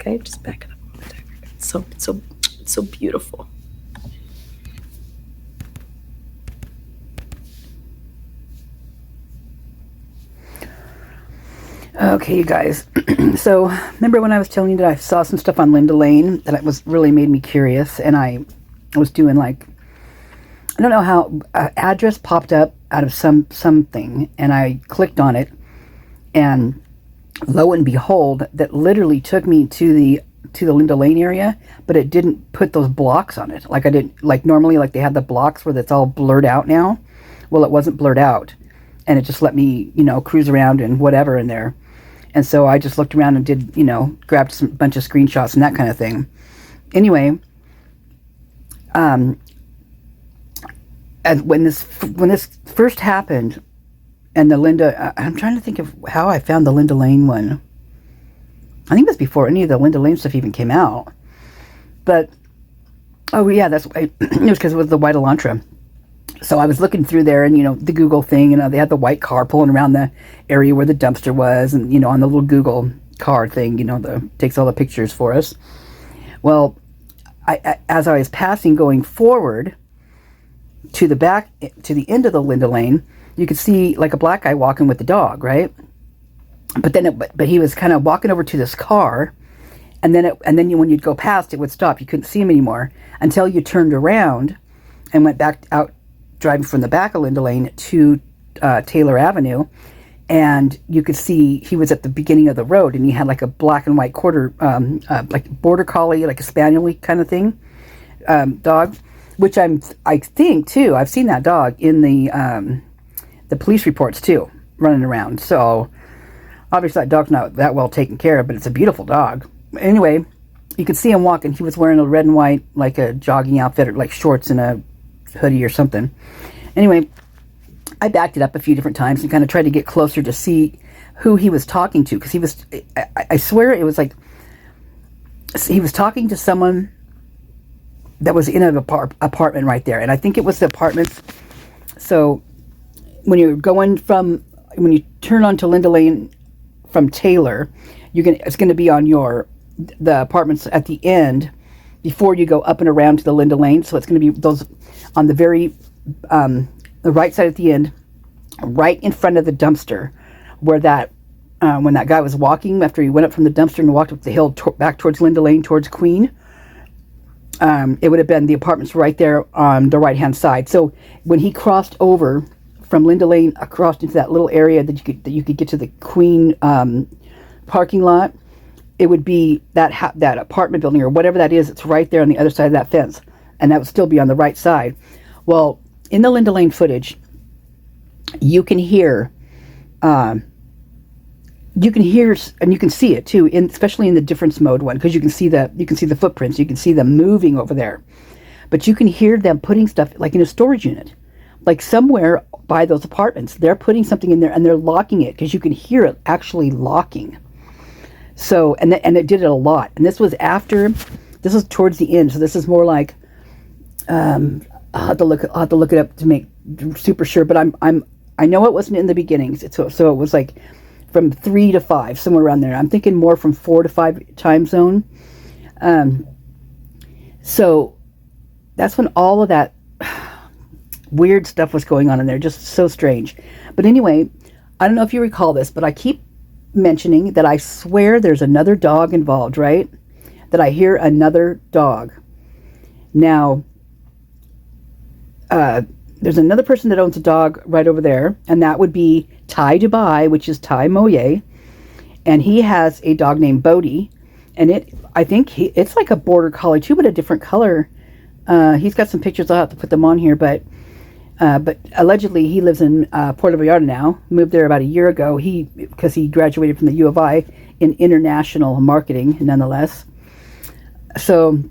Okay, just back it up. It's so beautiful. Okay, you guys. So, remember when I was telling you that I saw some stuff on Lindel Lane that it was really made me curious, and I was doing like, I don't know how, address popped up out of something, and I clicked on it, and lo and behold, that literally took me to the Lindel Lane area, but it didn't put those blocks on it. Like I didn't, like normally, like they have the blocks where it's all blurred out now. Well, it wasn't blurred out, and it just let me, cruise around and whatever in there. And so I just looked around and did, grabbed some bunch of screenshots and that kind of thing. Anyway, and when this first happened, and the Linda, I'm trying to think of how I found the Lindel Lane one. I think it was before any of the Lindel Lane stuff even came out. But, oh yeah, that's why, it was because it was the white Lantra. So I was looking through there, and the Google thing, they had the white car pulling around the area where the dumpster was, and on the little Google car thing, takes all the pictures for us. Well, as I was passing, going forward to the back, to the end of the Lindel Lane, you could see like a black guy walking with the dog, right? But he was kind of walking over to this car, and then when you'd go past, it would stop. You couldn't see him anymore until you turned around and went back out, driving from the back of Lindel Lane to Taylor Avenue, and you could see he was at the beginning of the road, and he had like a black and white quarter, like border collie, like a spaniel kind of thing, dog, which I think too. I've seen that dog in the police reports too, running around. So obviously that dog's not that well taken care of, but it's a beautiful dog. Anyway, you could see him walking. He was wearing a red and white, like a jogging outfit, or like shorts and a hoodie or something. Anyway, I backed it up a few different times and kind of tried to get closer to see who he was talking to, because he was, I swear it was like he was talking to someone that was in an apartment right there, and I think it was the apartments. So when you turn onto Lindel Lane from Taylor, it's going to be on the apartments at the end before you go up and around to the Lindel Lane. So it's going to be those on the very the right side at the end, right in front of the dumpster, where that when that guy was walking after he went up from the dumpster and walked up the hill back towards Lindel Lane towards Queen. It would have been the apartments right there on the right hand side. So when he crossed over from Lindel Lane across into that little area that you could get to the Queen parking lot, it would be that apartment building or whatever that is. It's right there on the other side of that fence, and that would still be on the right side. Well, in the Lindel Lane footage, you can hear and you can see it too, especially in the difference mode one, because you can see the footprints, you can see them moving over there, but you can hear them putting stuff like in a storage unit, like somewhere by those apartments. They're putting something in there and they're locking it, because you can hear it actually locking. So, and it did it a lot. And this was towards the end. So this is more like, I'll have to look it up to make super sure. But I know it wasn't in the beginnings. So it was like from 3 to 5, somewhere around there. I'm thinking more from 4 to 5 time zone. So that's when all of that weird stuff was going on in there. Just so strange. But anyway, I don't know if you recall this, but I keep mentioning that I swear there's another dog involved, right? That I hear another dog. Now, there's another person that owns a dog right over there, and that would be Ty Dubai, which is Ty Moye, and he has a dog named Bodie, and I think it's like a border collie too, but a different color. He's got some pictures. I'll have to put them on here, but allegedly he lives in Puerto Vallarta now. Moved there about a year ago. Because he graduated from the U of I in international marketing, nonetheless. So,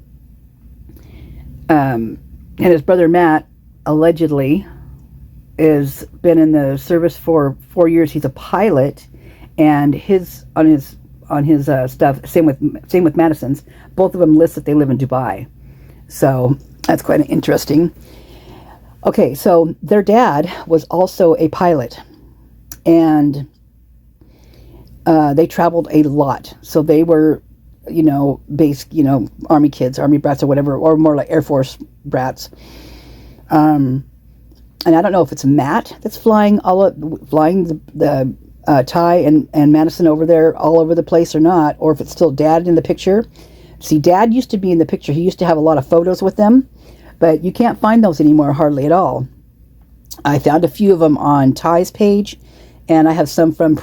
and his brother Matt allegedly has been in the service for 4 years. He's a pilot, and on his stuff. Same with Madison's. Both of them list that they live in Dubai. So that's quite interesting. Okay, so their dad was also a pilot, and they traveled a lot. So they were base, Army kids, Army brats or whatever, or more like Air Force brats. And I don't know if it's Matt that's flying the Ty and Madison over there all over the place or not, or if it's still Dad in the picture. See, Dad used to be in the picture. He used to have a lot of photos with them, but you can't find those anymore hardly at all. I found a few of them on Ty's page, and I have some from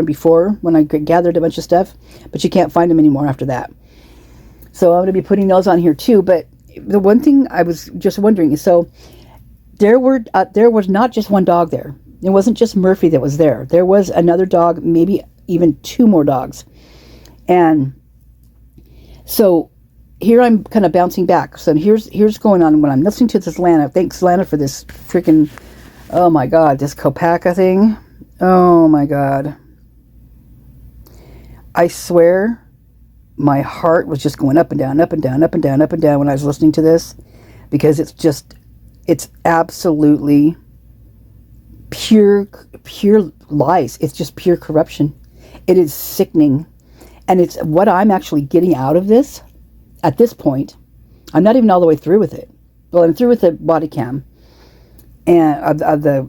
before when I gathered a bunch of stuff, but you can't find them anymore after that. So I'm going to be putting those on here too. But the one thing I was just wondering is, so there was not just one dog there. It wasn't just Murphy that was there. There was another dog, maybe even two more dogs. And so here I'm kind of bouncing back. So here's going on when I'm listening to this Lana. Thanks, Lana, for this freaking, oh my God, this Kopacka thing. Oh my God. I swear my heart was just going up and down, up and down, up and down, up and down when I was listening to this, because it's absolutely pure lies. It's just pure corruption. It is sickening. And it's what I'm actually getting out of this at this point. I'm not even all the way through with it. Well, I'm through with the body cam and the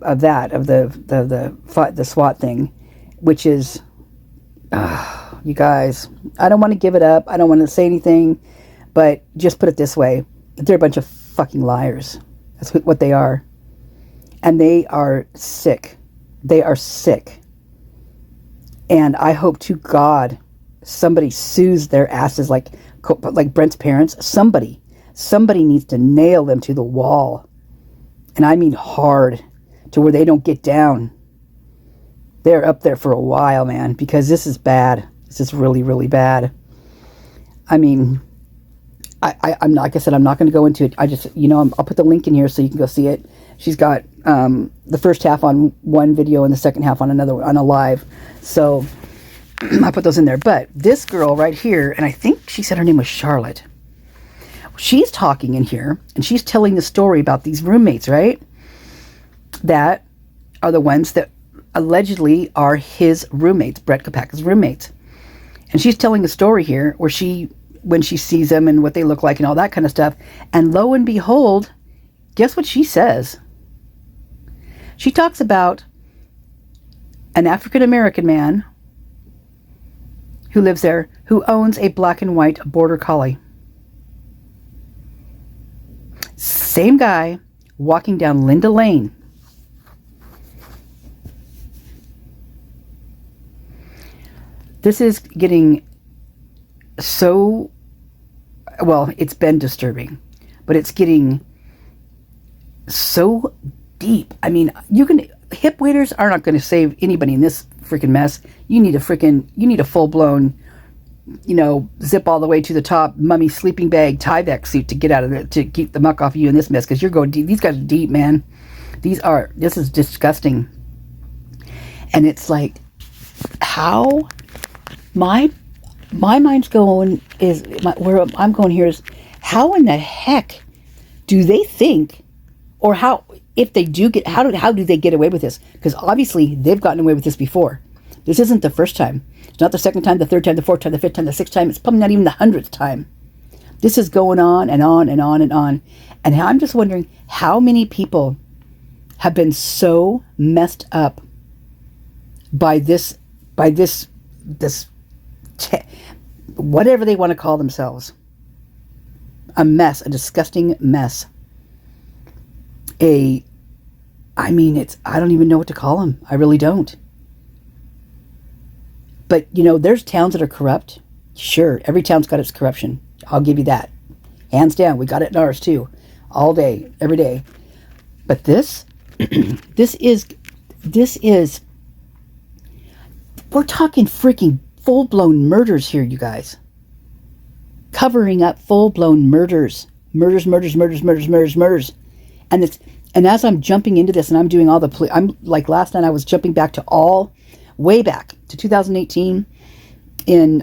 SWAT thing, which is, you guys, I don't want to give it up. I don't want to say anything, but just put it this way. They're a bunch of fucking liars. That's what they are. And they are sick. They are sick. And I hope to God somebody sues their asses like Brent's parents. Somebody needs to nail them to the wall. And I mean hard, to where they don't get down. They're up there for a while, man, because this is bad. This is really, really bad. I mean, I'm not, like I said, I'm not going to go into it. I just, I'll put the link in here so you can go see it. She's got the first half on one video and the second half on another, on a live. So I put those in there. But this girl right here, and I think she said her name was Charlotte. She's talking in here, and she's telling the story about these roommates, right? That are the ones that allegedly are his roommates, Brent Kopacka's roommates. And she's telling a story here where when she sees them and what they look like and all that kind of stuff. And lo and behold, guess what she says? She talks about an African-American man who lives there, who owns a black and white border collie. Same guy walking down Lindel Lane. This is getting so, well, it's been disturbing, but it's getting so deep. I mean, hip waders are not going to save anybody in this freaking mess. You need a full-blown, zip all the way to the top, mummy sleeping bag, Tyvek suit to get out of it, to keep the muck off of you in this mess, because you're going deep. These guys are deep, man. This is disgusting. And it's like, how my mind's going where I'm going here is, how in the heck do they think, or how, if they do get, how do they get away with this? Because obviously they've gotten away with this before. This isn't the first time. It's not the second time, the third time, the fourth time, the fifth time, the sixth time. It's probably not even the 100th time. This is going on and on and on and on. And I'm just wondering how many people have been so messed up by this whatever they want to call themselves. A mess, a disgusting mess. I don't even know what to call them. I really don't. But, there's towns that are corrupt. Sure, every town's got its corruption. I'll give you that. Hands down, we got it in ours too. All day, every day. But this is, we're talking freaking full-blown murders here, you guys. Covering up full-blown murders. Murders. And as I'm jumping into this and I'm doing all I'm like last night I was jumping back to way back to 2018 in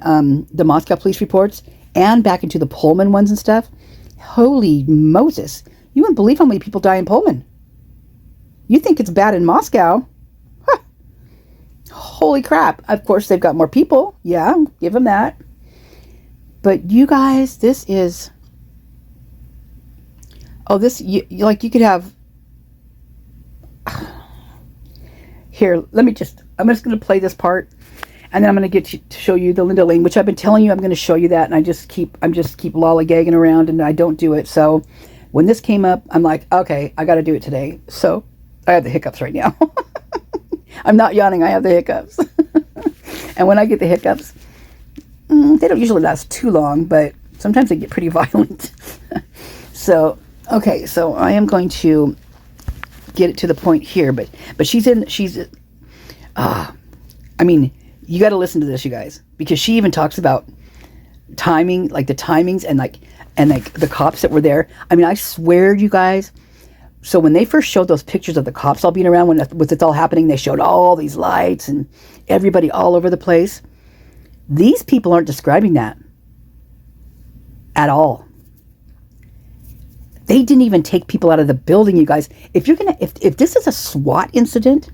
the Moscow police reports and back into the Pullman ones and stuff. Holy Moses. You wouldn't believe how many people die in Pullman. You think it's bad in Moscow. Huh. Holy crap. Of course, they've got more people. Yeah, give them that. But you guys, this is... Oh, this, you could have... Here, I'm just going to play this part, and then I'm going to get to show you the Lindel Lane, which I've been telling you I'm going to show you that, and I'm just keep lollygagging around, and I don't do it. So when this came up, I'm like, okay, I got to do it today. So I have the hiccups right now. I'm not yawning, I have the hiccups. And when I get the hiccups, they don't usually last too long, but sometimes they get pretty violent. So, okay, so I am going to get it to the point here, but I mean, you got to listen to this, you guys, because she even talks about timing, like the timings and the cops that were there. I mean, I swear, you guys. So when they first showed those pictures of the cops all being around when it's all happening, they showed all these lights and everybody all over the place. These people aren't describing that at all. They didn't even take people out of the building, you guys. If this is a SWAT incident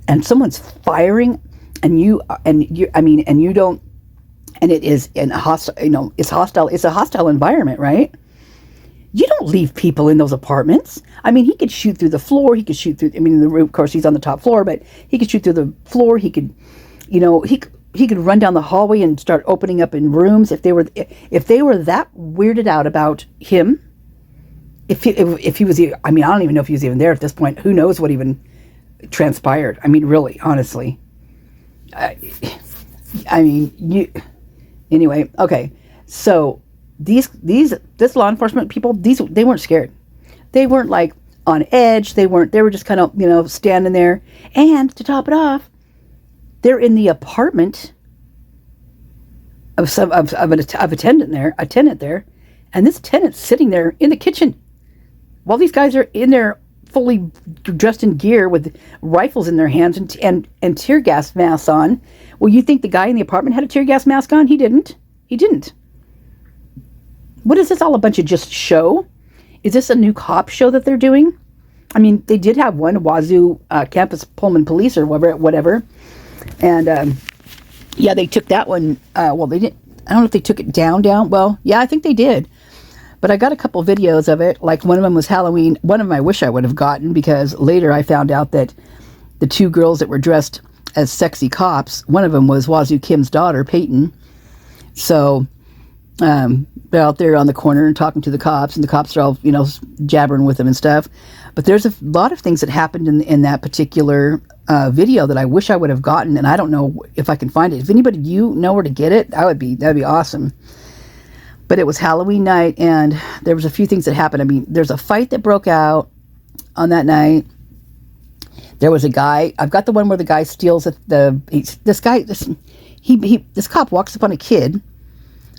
and someone's firing and it is in a hostile, it's hostile. It's a hostile environment, right? You don't leave people in those apartments. I mean, he could shoot through the floor. He could shoot through. I mean, the room. Of course, he's on the top floor, but he could shoot through the floor. He could, he could run down the hallway and start opening up in rooms if they were that weirded out about him. If he was, I mean, I don't even know if he was even there at this point. Who knows what even transpired? I mean, really, honestly. Anyway, okay, so. This law enforcement people, they weren't scared. They weren't like on edge. They were just kind of, standing there. And to top it off, they're in the apartment of a tenant there, and this tenant's sitting there in the kitchen while these guys are in there fully dressed in gear with rifles in their hands and tear gas masks on. Well, you think the guy in the apartment had a tear gas mask on? He didn't. What is this all a bunch of just show? Is this a new cop show that they're doing? I mean, they did have one, Wazoo Campus Pullman Police or whatever. And, yeah, they took that one. Well, they didn't. I don't know if they took it down. Well, yeah, I think they did. But I got a couple videos of it. Like one of them was Halloween. One of them I wish I would have gotten because later I found out that the two girls that were dressed as sexy cops, one of them was Wazoo Kim's daughter, Peyton. So... they're out there on the corner and talking to the cops, and the cops are all, jabbering with them and stuff. But there's a lot of things that happened in that particular video that I wish I would have gotten, and I don't know if I can find it. If anybody know where to get it, that'd be awesome. But it was Halloween night, and there was a few things that happened. I mean, there's a fight that broke out on that night. There was a guy. I've got the one where the guy steals this cop walks up on a kid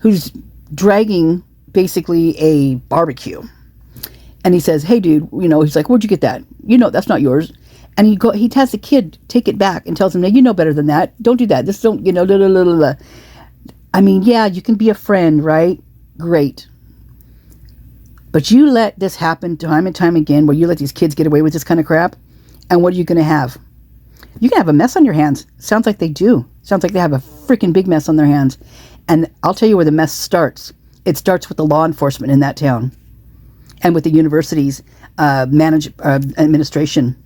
who's dragging basically a barbecue, and he says, "Hey, dude, he's like, where'd you get that? That's not yours." And he has the kid take it back and tells him, "No, you know better than that. Don't do that. This don't, blah, blah, blah, blah." I mean, yeah, you can be a friend, right? Great, but you let this happen time and time again, where you let these kids get away with this kind of crap, and what are you going to have? You can have a mess on your hands. Sounds like they do. Sounds like they have a freaking big mess on their hands. And I'll tell you where the mess starts. It starts with the law enforcement in that town and with the university's administration,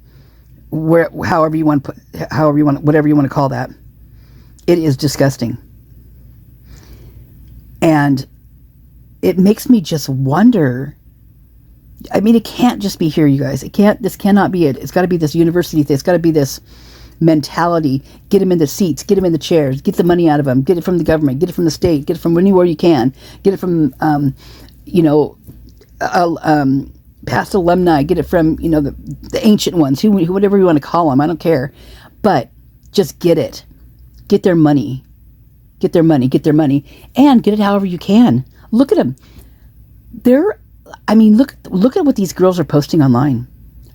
whatever you want to call that. It is disgusting. And it makes me just wonder. I mean, it can't just be here, you guys. This cannot be it. It's got to be this university thing. It's got to be this mentality. Get them in the seats, get them in the chairs, get the money out of them, get it from the government, get it from the state, get it from anywhere you can, get it from past alumni, get it from the ancient ones, who whatever you want to call them, I don't care, but just get their money, and get it however you can. Look at them. Look at what these girls are posting online.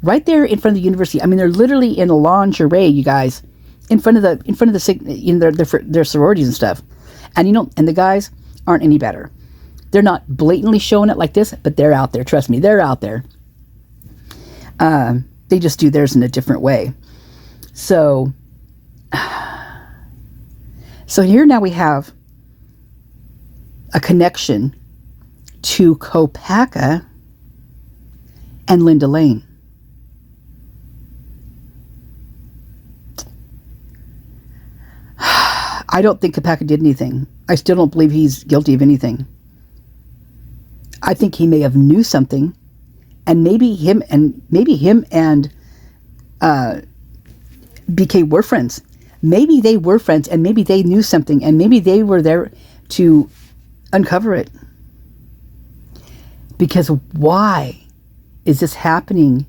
Right there in front of the university. I mean, they're literally in lingerie, you guys, in front of their sororities and stuff. And and the guys aren't any better. They're not blatantly showing it like this, but they're out there. Trust me, they're out there. They just do theirs in a different way. So here now we have a connection to Kopacka and Lindel Lane. I don't think Kopacka did anything. I still don't believe he's guilty of anything. I think he may have knew something, and maybe him and BK were friends. Maybe they were friends, and maybe they knew something, and maybe they were there to uncover it. Because why is this happening?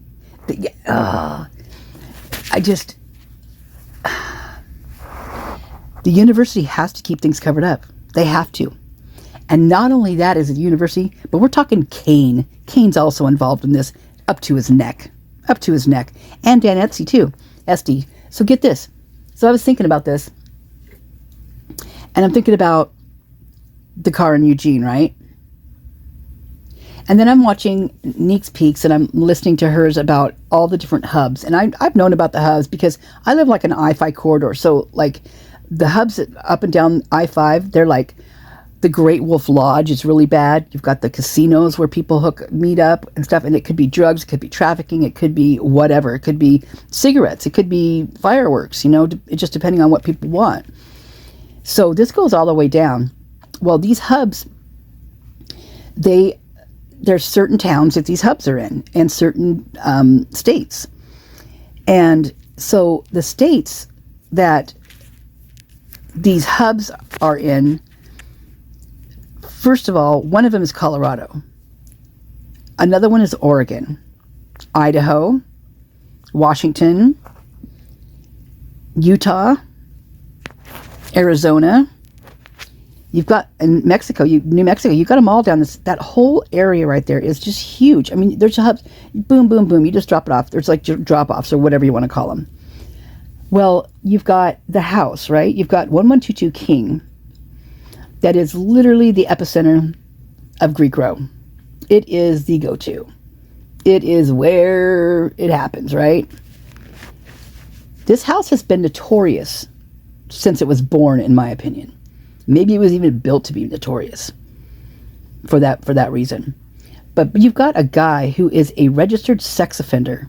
The university has to keep things covered up. They have to. And not only that is a university, but we're talking Kane. Kane's also involved in this, up to his neck. Up to his neck. And Dan Etsy too. Esty. So get this. So I was thinking about this. And I'm thinking about the car in Eugene, right? And then I'm watching Neek's Peaks, and I'm listening to hers about all the different hubs. And I've known about the hubs because I live like an I-5 corridor. So like the hubs up and down I-5, they're like the Great Wolf Lodge is really bad. You've got the casinos where people meet up and stuff. And it could be drugs, it could be trafficking, it could be whatever. It could be cigarettes, it could be fireworks, it just depending on what people want. So this goes all the way down. Well, these hubs, there's certain towns that these hubs are in, and certain states. And so the states that these hubs are in, first of all, one of them is Colorado. Another one is Oregon, Idaho, Washington, Utah, Arizona. You've got in Mexico, New Mexico, you've got them all down that whole area right there is just huge. I mean, there's hubs, boom, boom, boom. You just drop it off. There's like drop-offs or whatever you want to call them. Well, you've got the house, right? You've got 1122 King. That is literally the epicenter of Greek Row. It is the go-to. It is where it happens, right? This house has been notorious since it was born, in my opinion. Maybe it was even built to be notorious for that reason. But you've got a guy who is a registered sex offender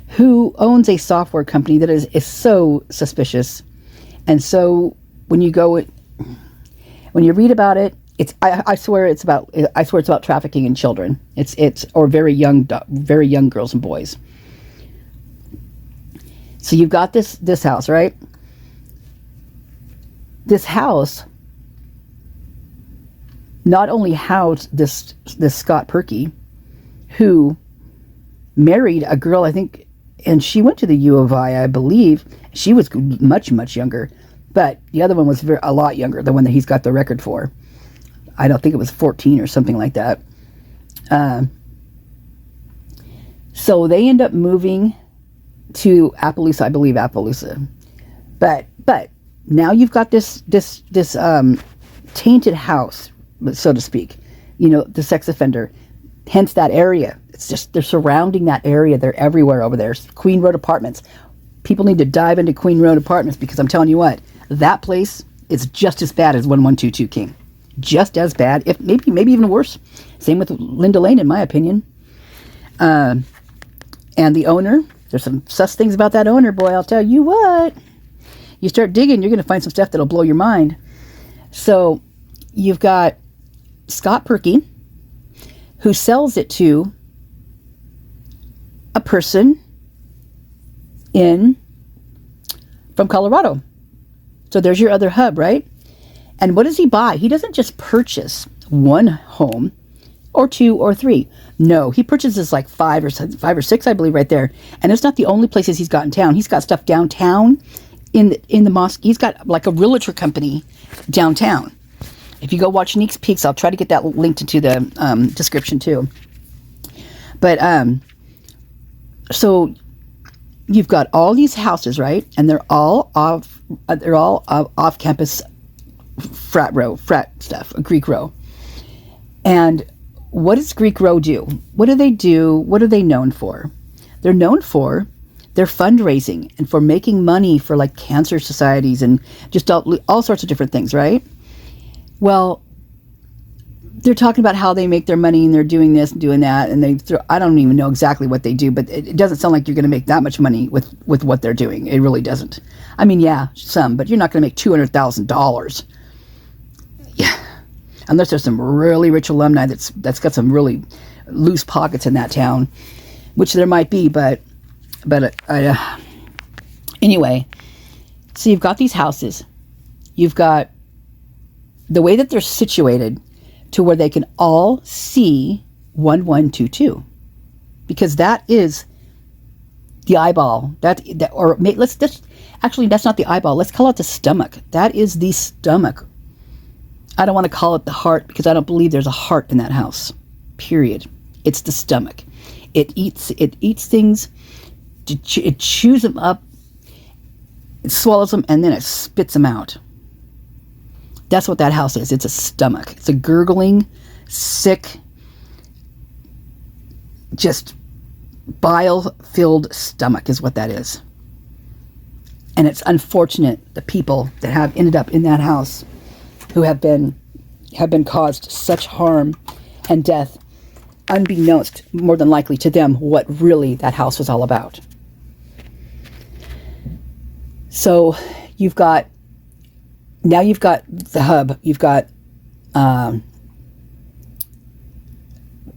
who owns a software company that is so suspicious. And so when you read about it, I swear it's about trafficking in children. It's or very young girls and boys. So you've got this house, right? This house not only housed this Scott Perky, who married a girl, I think, and she went to the U of I believe. She was much, much younger, but the other one was a lot younger, the one that he's got the record for. I don't think it was 14 or something like that. So they end up moving to Appaloosa, I believe Appaloosa. But now you've got this tainted house, so to speak. The sex offender. Hence that area. It's just, they're surrounding that area. They're everywhere over there. Queen Road Apartments. People need to dive into Queen Road Apartments because I'm telling you what, that place is just as bad as 1122 King. Just as bad, if maybe even worse. Same with Lindel Lane, in my opinion. And the owner, there's some sus things about that owner, boy, I'll tell you what. You start digging, you're going to find some stuff that'll blow your mind. So you've got Scott Perky, who sells it to a person from Colorado. So there's your other hub, right? And what does he buy? He doesn't just purchase one home or two or three. No, he purchases like five or six, I believe, right there. And it's not the only places he's got in town. He's got stuff downtown in the mosque. He's got like a realtor company downtown. If you go watch Neek's Peaks, I'll try to get that linked into the description too. But so you've got all these houses, right? And they're all off campus frat stuff, a Greek Row. And what does Greek Row do? What do they do? What are they known for? They're known for their fundraising and for making money for like cancer societies and just all sorts of different things, right? Well, they're talking about how they make their money and they're doing this and doing that, and I don't even know exactly what they do, but it doesn't sound like you're going to make that much money with what they're doing. It really doesn't. I mean, yeah, some, but you're not going to make $200,000. Yeah, unless there's some really rich alumni that's got some really loose pockets in that town, which there might be, but anyway. So you've got these houses. You've got the way that they're situated to where they can all see 1122, because that is the eyeball. Actually, that's not the eyeball. Let's call it the stomach. That is the stomach. I don't want to call it the heart, because I don't believe there's a heart in that house. Period. It's the stomach. It eats things. It chews them up. It swallows them, and then it spits them out. That's what that house is. It's a stomach. It's a gurgling, sick, just bile-filled stomach is what that is. And it's unfortunate the people that have ended up in that house who have been caused such harm and death, unbeknownst, more than likely to them, what really that house was all about. So you've got the hub. You've got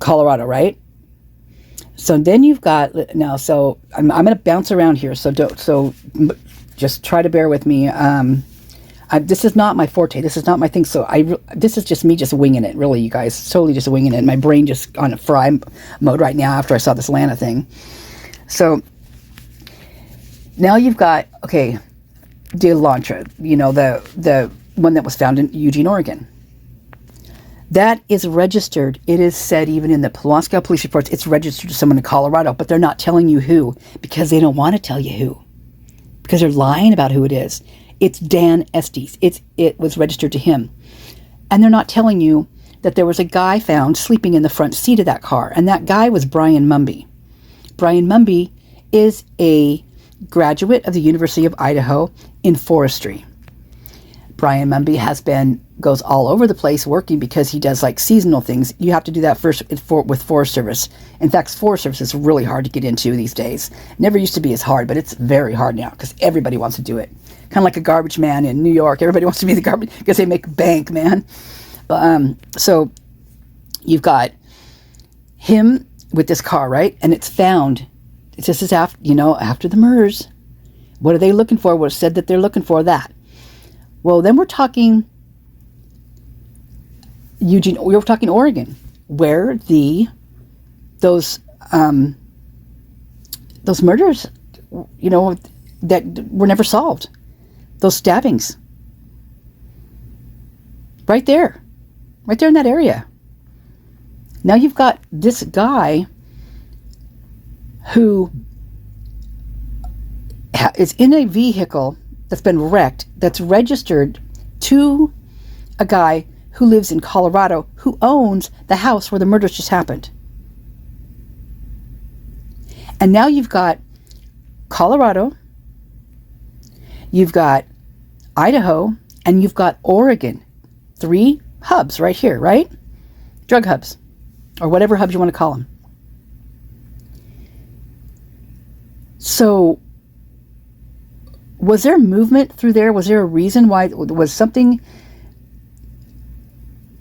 Colorado, right? So then you've got now. So I'm going to bounce around here. So just try to bear with me. This is not my forte. This is not my thing. So this is just me just winging it. Really, you guys, totally just winging it. My brain just on a fry mode right now after I saw this Lana thing. So now you've got, okay, the Lantra, the one that was found in Eugene, Oregon. That is registered. It is said even in the Pulaski police reports, it's registered to someone in Colorado, but they're not telling you who, because they don't want to tell you who, because they're lying about who it is. It's Dan Estes. It was registered to him. And they're not telling you that there was a guy found sleeping in the front seat of that car, and that guy was Brian Mumby. Brian Mumby is a graduate of the University of Idaho in forestry. Brian Mumby goes all over the place working because he does like seasonal things. You have to do that first with Forest Service. In fact, Forest Service is really hard to get into these days. Never used to be as hard, but it's very hard now because everybody wants to do it. Kind of like a garbage man in New York. Everybody wants to be the garbage because they make bank, man. So you've got him with this car, right? And it's found. This is after the murders. What are they looking for? What said that they're looking for that? Well, then we're talking we're talking Oregon, where those murders, that were never solved. Those stabbings. Right there in that area. Now you've got this guy who is in a vehicle that's been wrecked, that's registered to a guy who lives in Colorado, who owns the house where the murders just happened. And now you've got Colorado, you've got Idaho, and you've got Oregon. 3 hubs right here, right? Drug hubs, or whatever hubs you want to call them. So, was there movement through there? Was there a reason why? Was something?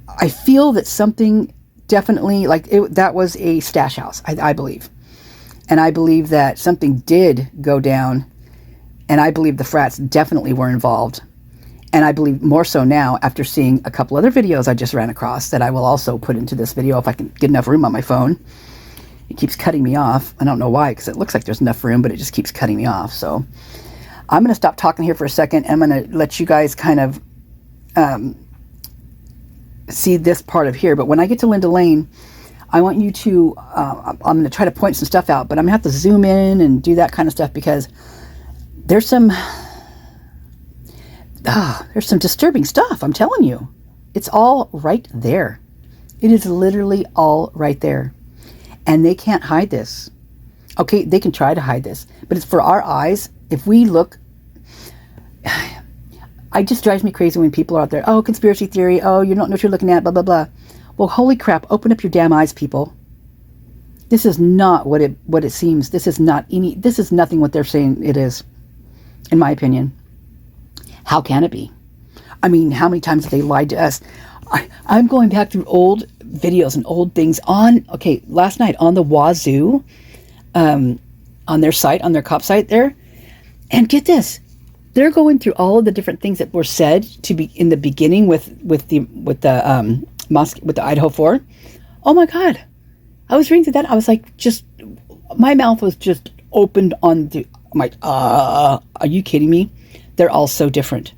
I feel that something definitely, that was a stash house, I believe. And I believe that something did go down, and I believe the frats definitely were involved. And I believe more so now after seeing a couple other videos I just ran across that I will also put into this video if I can get enough room on my phone. It keeps cutting me off. I don't know why, because it looks like there's enough room, but it just keeps cutting me off. So I'm going to stop talking here for a second. I'm going to let you guys kind of see this part of here. But when I get to Lindel Lane, I want you to, I'm going to try to point some stuff out, but I'm going to have to zoom in and do that kind of stuff because there's some disturbing stuff. I'm telling you. It's all right there. It is literally all right there. And they can't hide this. Okay, they can try to hide this, but it's for our eyes. If we look, it just drives me crazy when people are out there, oh, conspiracy theory, oh, you don't know what you're looking at, blah, blah, blah. Well, holy crap, open up your damn eyes, people. This is not what it seems. This is nothing what they're saying it is, in my opinion. How can it be? I mean, how many times have they lied to us? I'm going back through old videos and old things last night on the Wazoo, on their site, on their cop site there. And get this, they're going through all of the different things that were said to be in the beginning with the Idaho 4. Oh my God. I was reading through that. I was like, my mouth was just opened on the, I'm like, are you kidding me? They're all so different.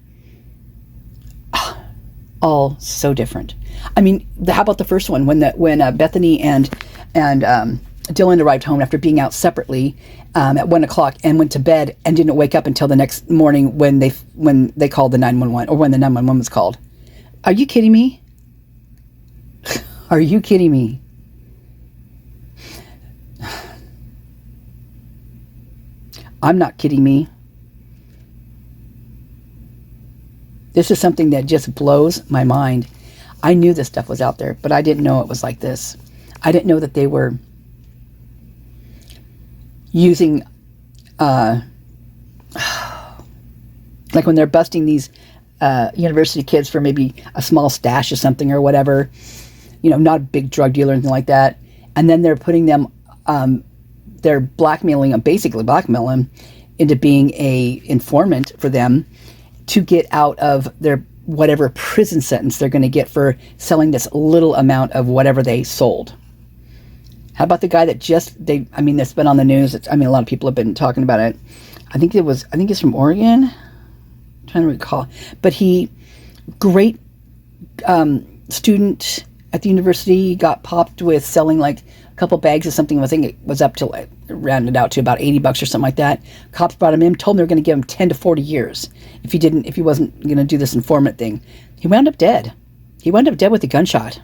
All so different. I mean, how about the first one when Bethany and Dylan arrived home after being out separately at 1 o'clock and went to bed and didn't wake up until the next morning when they called the 911, or when the 911 was called. Are you kidding me? Are you kidding me? I'm not kidding me. This is something that just blows my mind. I knew this stuff was out there, but I didn't know it was like this. I didn't know that they were using, like when they're busting these university kids for maybe a small stash or something or whatever, not a big drug dealer or anything like that. And then they're putting them, they're blackmailing them, basically blackmailing them into being a informant for them to get out of their whatever prison sentence they're going to get for selling this little amount of whatever they sold. How about the guy that that's been on the news. A lot of people have been talking about it. I think he's from Oregon. I'm trying to recall. But great student at the university, got popped with selling like a couple bags of something. I think it was up to, rounded out to about $80 or something like that. Cops brought him in, told him they were going to give him 10 to 40 years if he wasn't going to do this informant thing. He wound up dead. He wound up dead with a gunshot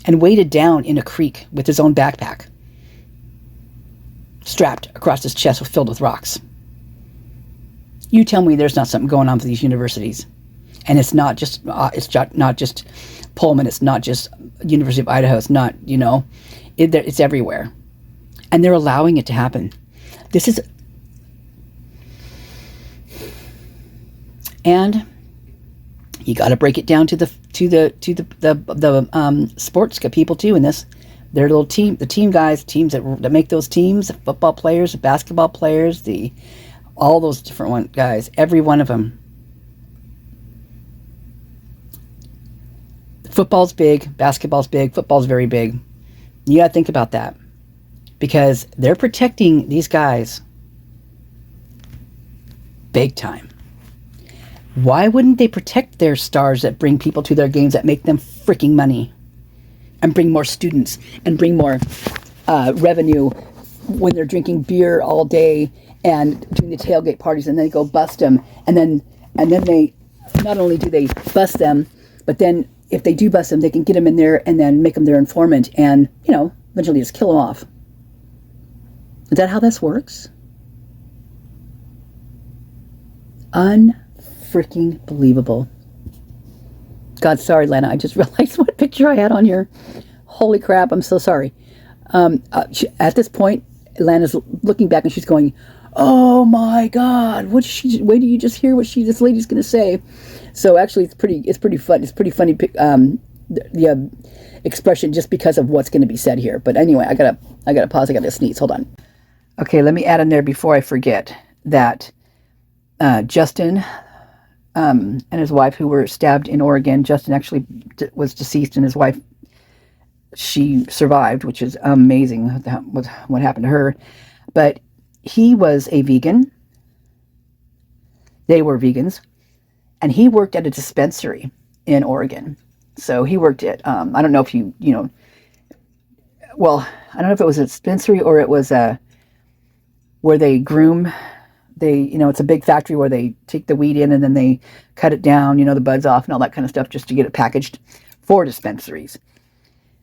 and weighted down in a creek with his own backpack, strapped across his chest filled with rocks. You tell me there's not something going on with these universities. And it's not just Pullman, it's not just University of Idaho, it's not, it's everywhere. And they're allowing it to happen. And you got to break it down to the sports people too in this. Their little team, the team guys, teams that make those teams, the football players, the basketball players, all those different guys, every one of them. Football's big, basketball's big, football's very big. You got to think about that, because they're protecting these guys big time. Why wouldn't they protect their stars that bring people to their games, that make them freaking money and bring more students and bring more revenue when they're drinking beer all day and doing the tailgate parties, and then they go bust them, and then they not only do they bust them, but then if they do bust them, they can get them in there and then make them their informant and, eventually just kill them off. Is that how this works? Unfreaking believable. God, sorry, Lana. I just realized what picture I had on here. Holy crap, I'm so sorry. At this point, Lana's looking back and she's going, oh my God, wait till you just hear what this lady's going to say. So actually, it's pretty fun. It's pretty funny, the expression, just because of what's going to be said here. But anyway, I gotta pause. I gotta sneeze. Hold on. Okay, let me add in there before I forget that Justin and his wife, who were stabbed in Oregon. Justin actually was deceased, and his wife, she survived, which is amazing what happened to her. But he was a vegan. They were vegans. And he worked at a dispensary in Oregon. So he worked at, I don't know if I don't know if it was a dispensary or it was where they groom. It's a big factory where they take the weed in and then they cut it down, the buds off and all that kind of stuff just to get it packaged for dispensaries.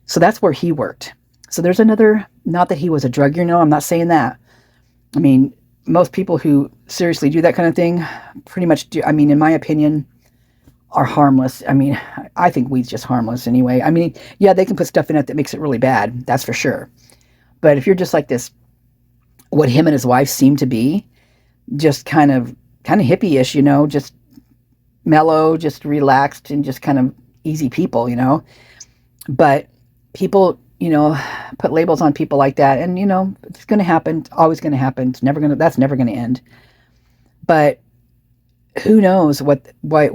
So that's where he worked. So there's another, not that he was a drug user, I'm not saying that. I mean, most people who seriously do that kind of thing pretty much do. I mean, in my opinion, are harmless. I mean, I think weed's just harmless anyway. I mean, yeah, they can put stuff in it that makes it really bad. That's for sure. But if you're just like this, what him and his wife seem to be, just kind of hippie-ish, just mellow, just relaxed, and just kind of easy people, But people, put labels on people like that, and it's going to happen. It's always going to happen. That's never going to end. But who knows what that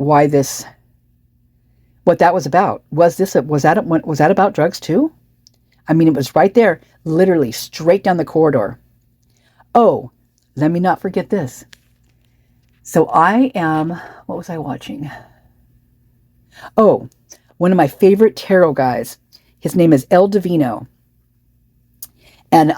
was about? Was that about drugs too? I mean, it was right there, literally straight down the corridor. Oh, let me not forget this. So what was I watching? Oh, one of my favorite tarot guys. His name is El Divino. And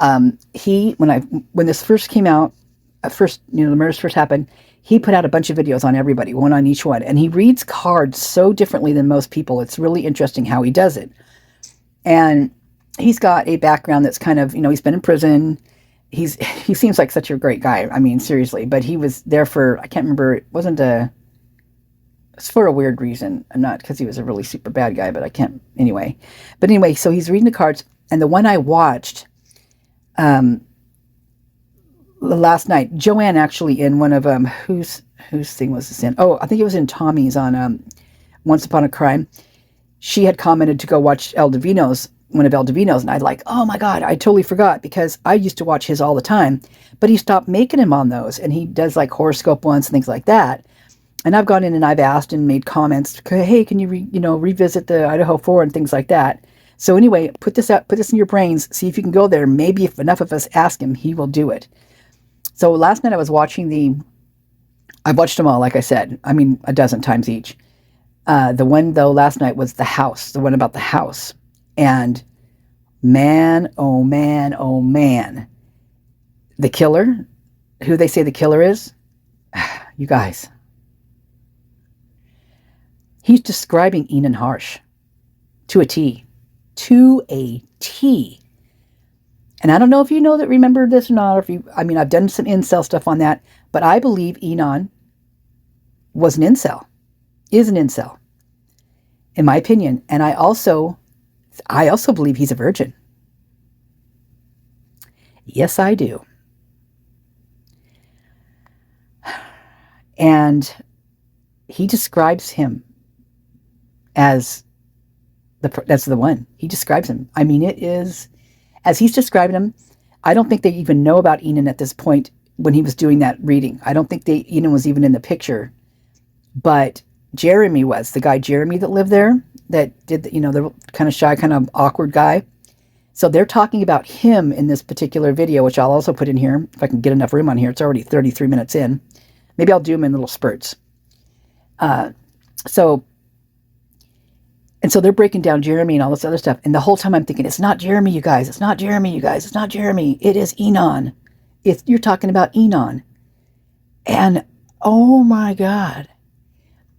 when this first came out, the murders first happened, he put out a bunch of videos on everybody, one on each one. And he reads cards so differently than most people. It's really interesting how he does it. And he's got a background that's kind of, he's been in prison. He seems like such a great guy. I mean, seriously, but he was there for, I can't remember, it's for a weird reason. Not because he was a really super bad guy, but I can't, anyway. But anyway, so he's reading the cards, and the one I watched last night, Joanne actually in one of whose thing was this in? Oh, I think it was in Tommy's on Once Upon a Crime. She had commented to go watch one of El Divino's, and I'd like, oh my God, I totally forgot, because I used to watch his all the time, but he stopped making him on those, and he does like horoscope ones and things like that. And I've gone in and I've asked and made comments, hey, can you revisit the Idaho 4 and things like that. So anyway, put this in your brains, see if you can go there. Maybe if enough of us ask him, he will do it. So last night I was watching I've watched them all, like I said, I mean, a dozen times each. The one though last night was the one about the house. And man, oh man, oh man. The killer, who they say the killer is, you guys. He's describing Enon Harsh to a T. To a T. And I don't know if you remember this or not, or I've done some incel stuff on that, but I believe Enon was an incel, is an incel, in my opinion. And I also believe he's a virgin. Yes, I do. And he describes him as that's the one. He describes him. I mean, it is, as he's describing him, I don't think they even know about Enon at this point when he was doing that reading. I don't think Enon was even in the picture. But Jeremy was, the guy Jeremy that lived there, that did, the kind of shy, kind of awkward guy. So they're talking about him in this particular video, which I'll also put in here, if I can get enough room on here. It's already 33 minutes in. Maybe I'll do them in little spurts. So they're breaking down Jeremy and all this other stuff. And the whole time I'm thinking, it's not Jeremy, you guys. It's not Jeremy, you guys. It's not Jeremy. It is Enon. You're talking about Enon. And, oh my God.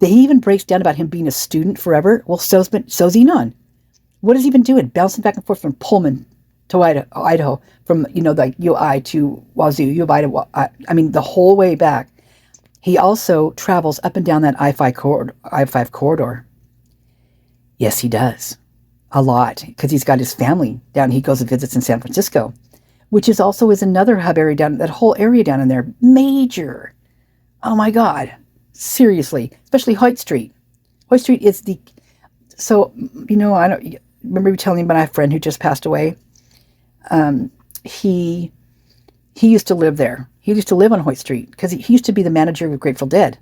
He even breaks down about him being a student forever. Well, so's Enon. What has he been doing? Bouncing back and forth from Pullman to Idaho, from, like UI to Wazoo, U of Idaho. I mean, the whole way back. He also travels up and down that I-5 corridor. Yes, he does. A lot. Because he's got his family down. He goes and visits in San Francisco, which is another hub area down, that whole area down in there. Major. Oh my God. Seriously. Especially Hoyt Street. Hoyt Street is so, I don't remember you telling me about my friend who just passed away. He used to live there. He used to live on Hoyt Street because he used to be the manager of Grateful Dead.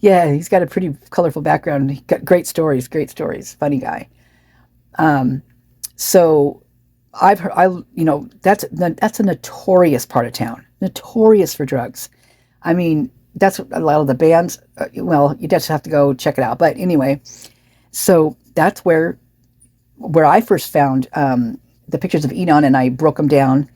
Yeah, he's got a pretty colorful background. He got great stories. Funny guy. So I've heard, that's a notorious part of town. Notorious for drugs. I mean, that's a lot of the bands. Well, you just have to go check it out. But anyway, so that's where I first found the pictures of Enon, and I broke them down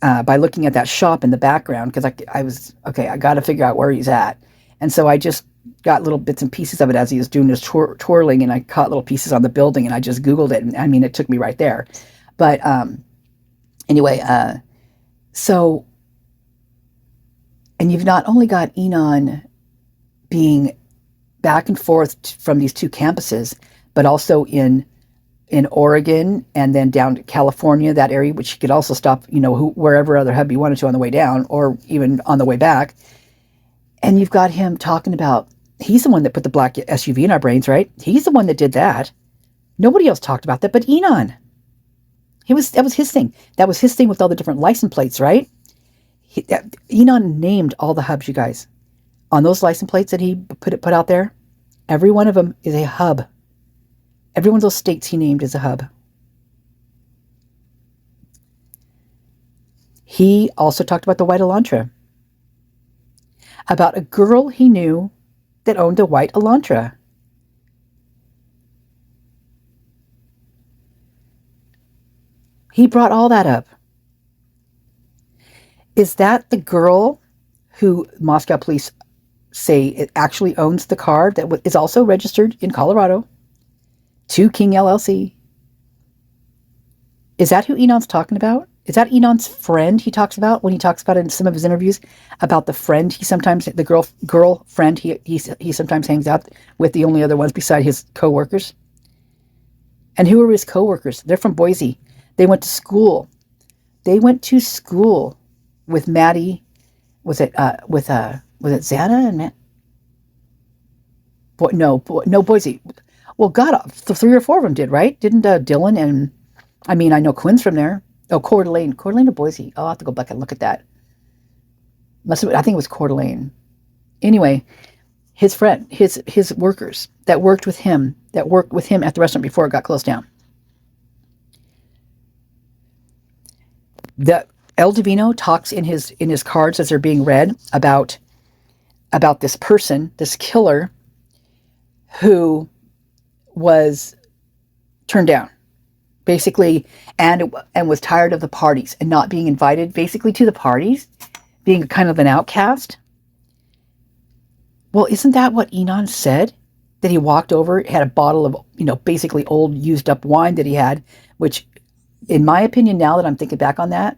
by looking at that shop in the background, because I got to figure out where he's at. And so I just got little bits and pieces of it as he was doing his twirling, and I caught little pieces on the building, and I just Googled it. And I mean, it took me right there. But anyway, so, and you've not only got Enon being back and forth from these two campuses, but also in Oregon and then down to California, that area, which you could also stop, wherever other hub you wanted to on the way down or even on the way back. And you've got him talking about, he's the one that put the black SUV in our brains, right? He's the one that did that. Nobody else talked about that but Enon. That was his thing. That was his thing with all the different license plates, right? Enon named all the hubs, you guys. On those license plates that he put out there, every one of them is a hub. Every one of those states he named is a hub. He also talked about the white Lantra. About a girl he knew that owned a white Lantra. He brought all that up. Is that the girl who Moscow police say it actually owns the car that is also registered in Colorado to King LLC? Is that who Enon's talking about? Is that Enon's friend he talks about when he talks about it in some of his interviews about the friend the girlfriend he sometimes hangs out with, the only other ones beside his co-workers? And who are his co-workers? They're from Boise. They went to school. With Maddie. Was it Xana and Matt? No, Boise. Well, God, 3 or 4 of them did, right? Didn't Dylan and, I know Quinn's from there. Oh, Coeur d'Alene to Boise. I'll have to go back and look at that. I think it was Coeur d'Alene. Anyway, his friend, his workers that worked with him at the restaurant before it got closed down. The El Divino talks in his cards as they're being read about this person, this killer, who was turned down, basically, and was tired of the parties and not being invited, basically, to the parties, being kind of an outcast. Well, isn't that what Enon said? That he walked over, had a bottle of, basically old used up wine that he had, which, in my opinion, now that I'm thinking back on that,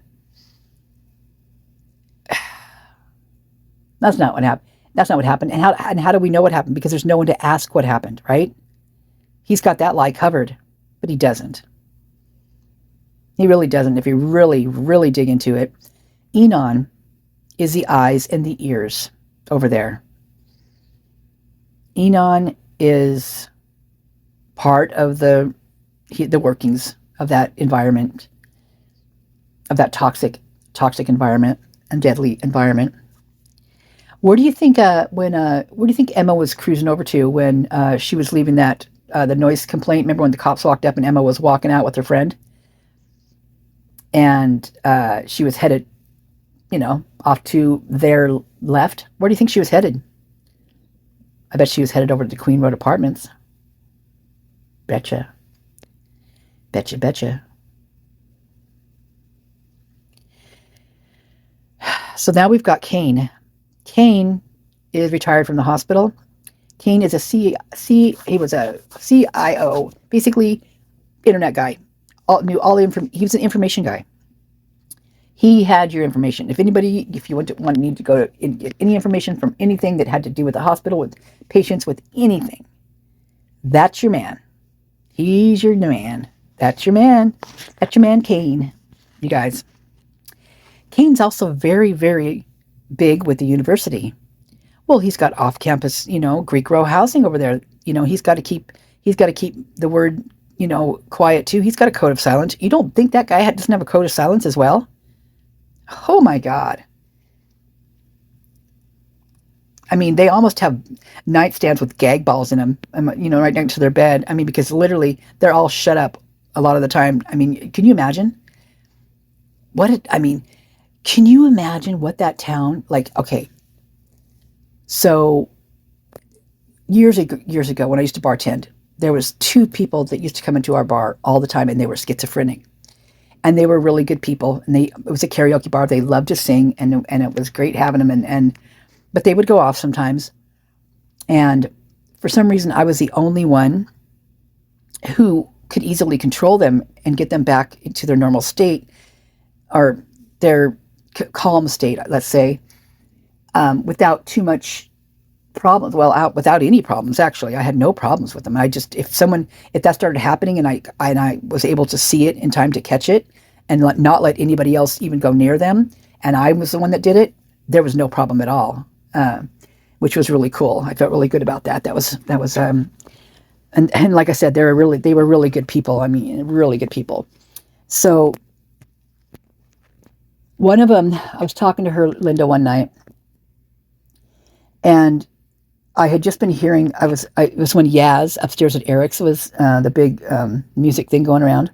that's not what happened. That's not what happened. And how do we know what happened? Because there's no one to ask what happened, right? He's got that lie covered, but he doesn't. He really doesn't. If you really, really dig into it, Enon is the eyes and the ears over there. Enon is part of the workings of that environment, of that toxic environment and deadly environment. Where do you think Emma was cruising over to when she was leaving that the noise complaint? Remember when the cops walked up and Emma was walking out with her friend, and she was headed, off to their left. Where do you think she was headed? I bet she was headed over to the Queen Road Apartments. Betcha. So now we've got Kane. Kane is retired from the hospital. Kane is he was a CIO, basically internet guy. He was an information guy. He had your information. If you need to go to get any information from anything that had to do with the hospital, with patients, with anything, that's your man. He's your man. That's your man. That's your man, Kane. You guys. Kane's also very, very big with the university. Well, he's got off-campus, Greek row housing over there. He's got to keep the word, quiet too. He's got a code of silence. You don't think that guy doesn't have a code of silence as well? Oh my God. They almost have nightstands with gag balls in them, right next to their bed. Because literally they're all shut up a lot of the time. Can you imagine? Can you imagine what that town, okay. So years ago when I used to bartend, there was 2 people that used to come into our bar all the time, and they were schizophrenic. And they were really good people, and it was a karaoke bar. They loved to sing, and it was great having them. But they would go off sometimes, and for some reason, I was the only one who could easily control them and get them back into their normal state, or their calm state, let's say, without too much problems. Well, out without any problems. Actually, I had no problems with them. I just if that started happening, and I was able to see it in time to catch it, and not let anybody else even go near them, and I was the one that did it, there was no problem at all, which was really cool. I felt really good about that. That was and like I said, they were really good people. I mean, really good people. So one of them, I was talking to her, Linda, one night, and I had just been hearing. It was when Yaz upstairs at Eric's was the big music thing going around,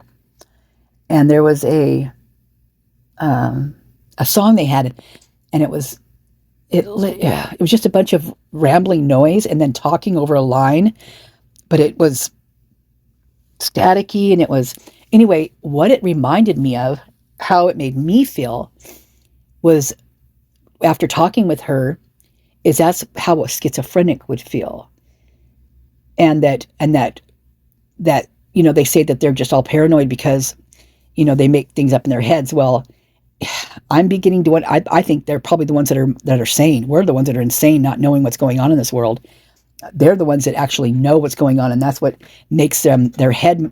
and there was a song they had, and it was just a bunch of rambling noise and then talking over a line, but it was staticky, and it was anyway. What it reminded me of, how it made me feel, was after talking with her, is that's how a schizophrenic would feel, and that they say that they're just all paranoid because they make things up in their heads. Well, I'm beginning to I think they're probably the ones that are sane. We're the ones that are insane, not knowing what's going on in this world. They're the ones that actually know what's going on, and that's what makes them their head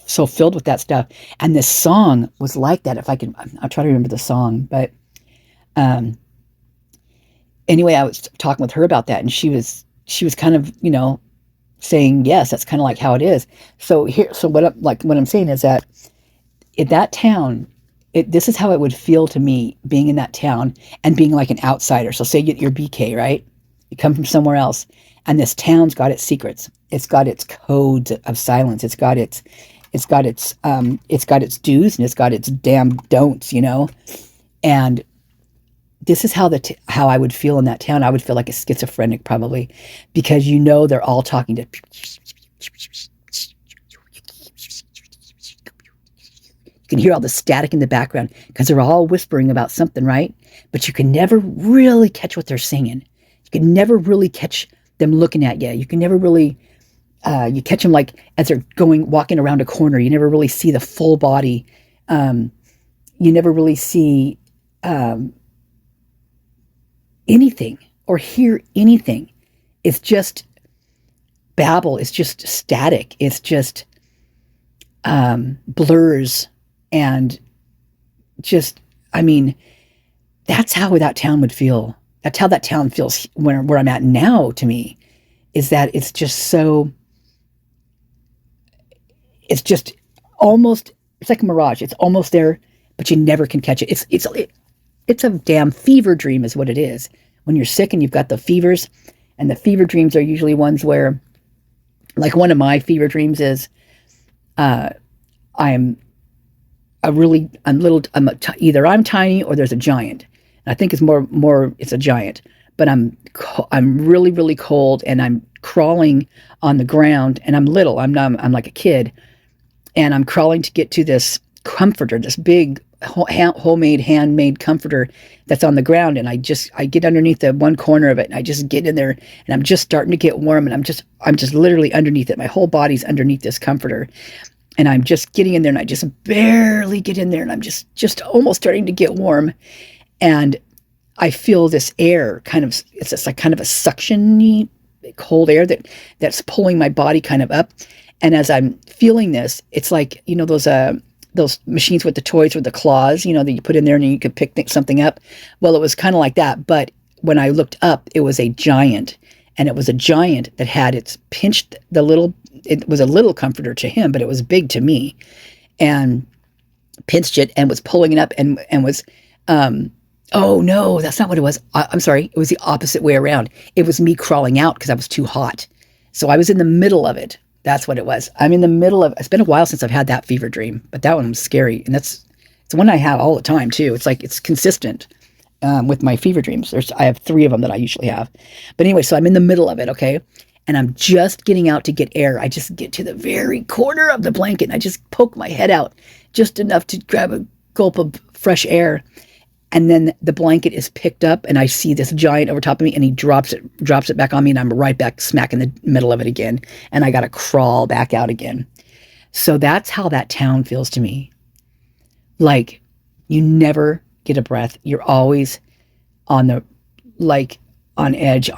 so filled with that stuff. And this song was like that. If I can, I'll try to remember the song, but anyway, I was talking with her about that, and she was kind of saying, yes, that's kind of like how it is. So what I'm saying is that in that town, this is how it would feel to me, being in that town and being like an outsider. So say you're BK, right? You come from somewhere else, and this town's got its secrets. It's got its codes of silence. It's got its do's, and it's got its damn don'ts, and this is how how I would feel in that town. I would feel like a schizophrenic, probably, because they're all talking to. You can hear all the static in the background because they're all whispering about something, right? But you can never really catch what they're singing. You can never really catch them looking at you. You can never really. You catch them like as they're walking around a corner. You never really see the full body. You never really see anything or hear anything. It's just babble. It's just static. It's just blurs, and just, I mean, that's how that town would feel. That's how that town feels where I'm at now, to me, is that it's just so, it's just almost, it's like a mirage. It's almost there, but you never can catch it. It's a damn fever dream is what it is. When you're sick and you've got the fevers, and the fever dreams are usually ones where, like one of my fever dreams is, either I'm tiny or there's a giant. And I think it's more it's a giant, but I'm really, really cold, and I'm crawling on the ground, and I'm little. I'm like a kid, and I'm crawling to get to this comforter, this big homemade, handmade comforter that's on the ground, and I get underneath the one corner of it, and I just get in there, and I'm just starting to get warm, and I'm just literally underneath it. My whole body's underneath this comforter, and I'm just getting in there, and I just barely get in there, and I'm just almost starting to get warm, and I feel this air it's just like kind of a suction-y cold air that's pulling my body kind of up. And as I'm feeling this, it's like, those machines with the toys with the claws, that you put in there and you could pick something up. Well, it was kind of like that. But when I looked up, it was a giant, and it was a giant that had it was a little comforter to him, but it was big to me, and pinched it and was pulling it up and was, oh no, that's not what it was. I'm sorry. It was the opposite way around. It was me crawling out because I was too hot. So I was in the middle of it. That's what it was. I'm in the middle of, it's been a while since I've had that fever dream, but that one was scary. And it's one I have all the time too. It's like, it's consistent with my fever dreams. I have 3 of them that I usually have. But anyway, so I'm in the middle of it, okay? And I'm just getting out to get air. I just get to the very corner of the blanket, and I just poke my head out just enough to grab a gulp of fresh air. And then the blanket is picked up, and I see this giant over top of me, and he drops it back on me, and I'm right back smack in the middle of it again. And I got to crawl back out again. So that's how that town feels to me. Like, you never get a breath. You're always on edge,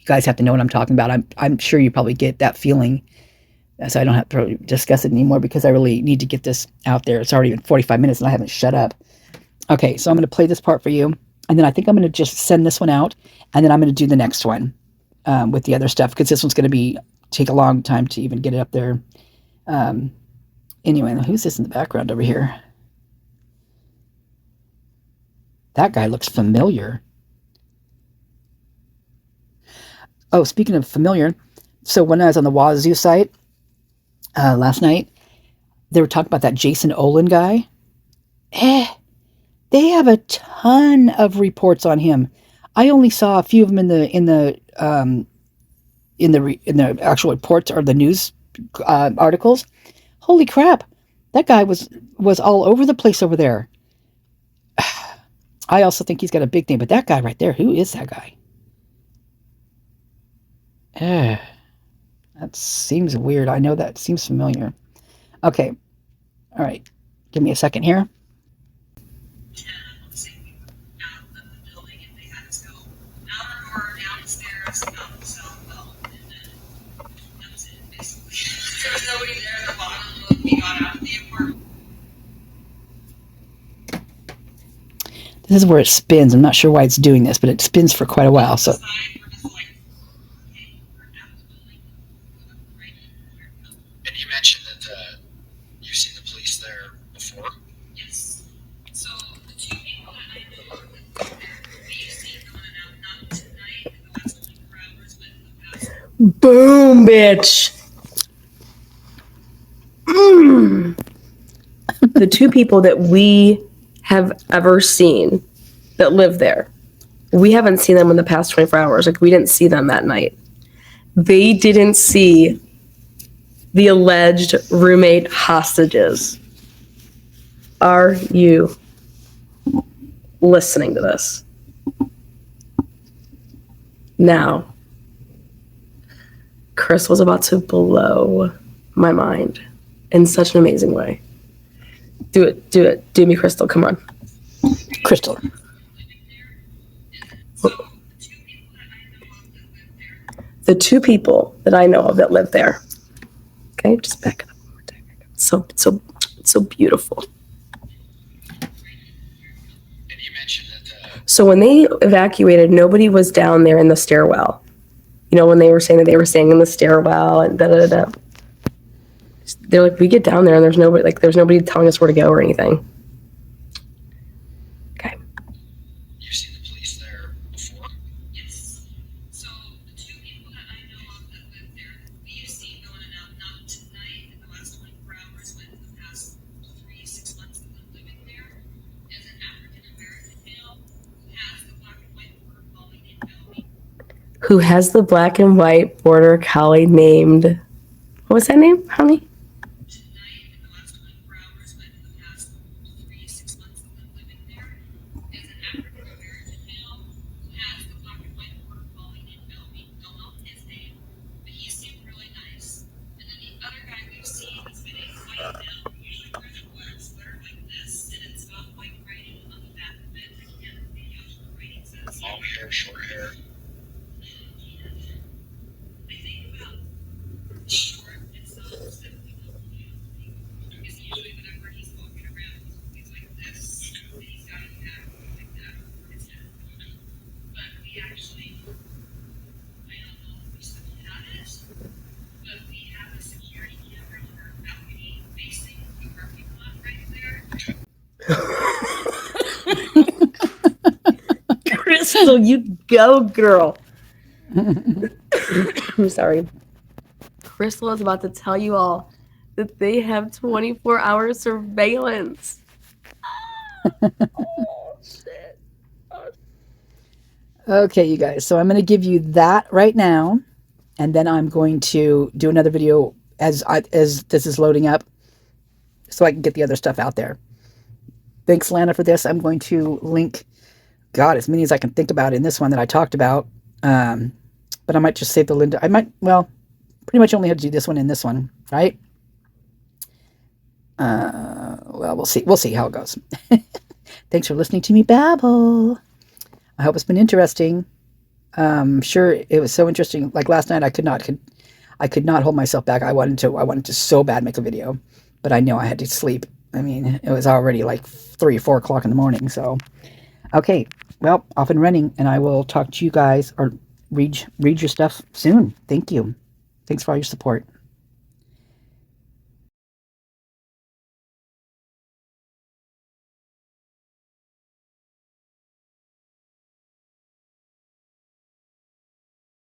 guys have to know what I'm talking about. I'm sure you probably get that feeling. So I don't have to discuss it anymore because I really need to get this out there. It's already been 45 minutes and I haven't shut up. Okay, so I'm going to play this part for you. And then I think I'm going to just send this one out. And then I'm going to do the next one with the other stuff. Because this one's going to take a long time to even get it up there. Anyway, who's this in the background over here? That guy looks familiar. Oh, speaking of familiar. So when I was on the Wazoo site last night, they were talking about that Jason Olin guy. They have a ton of reports on him. I only saw a few of them in the actual reports or the news articles. Holy crap! That guy was all over the place over there. I also think he's got a big name, but that guy right there, who is that guy? That seems weird. I know that seems familiar. Okay, all right. Give me a second here. This is where it spins. I'm not sure why it's doing this, but it spins for quite a while. So. And you mentioned that you've seen the police there before? Yes. So the two people that I know that live there, we've seen going out not tonight in the last 24 hours, but in the past. Boom, bitch. The two people that we have ever seen that live there, we haven't seen them in the past 24 hours. Like, we didn't see them that night. They didn't see the alleged roommate hostages. Are you listening to this? Now, Chris was about to blow my mind in such an amazing way. Do it. Do me, Crystal. Come on. Crystal. The two people that I know of that live there. Okay, just back it up. So beautiful. And you mentioned that. So when they evacuated, nobody was down there in the stairwell. You know, when they were saying that they were staying in the stairwell and da da da. They're like, we get down there and there's nobody telling us where to go or anything. Okay. You've seen the police there before? Yes. So the two people that I know of that live there, we've seen going out not tonight in the last 24 hours, but in the past 3-6 months of them living there, is an African American male who has the black and white border collie named Bellamy. Who has the black and white border collie named, what was that name, honey? Long hair, short hair. Short and so specifically because usually whenever he's walking around, he's like this, and he's got his hat like that over his head. But we actually, I don't know if we still have it, but we have a security camera on our balcony facing the parking lot right there. Crystal, you go, girl. I'm sorry. Crystal is about to tell you all that they have 24-hour surveillance. Oh, shit. Okay, you guys. So I'm going to give you that right now, and then I'm going to do another video as this is loading up, so I can get the other stuff out there. Thanks, Lana, for this. I'm going to link, God, as many as I can think about in this one that I talked about. But I might just save the Linda. I might, well, pretty much only have to do this one and this one, right? Well, we'll see. We'll see how it goes. Thanks for listening to me babble. I hope it's been interesting. Sure, it was so interesting. Like last night, I could not hold myself back. I wanted to so bad make a video, but I know I had to sleep. I mean, it was already like 3 or 4 o'clock in the morning. So, okay, well, off and running, and I will talk to you guys or read your stuff soon. Thank you. Thanks for all your support.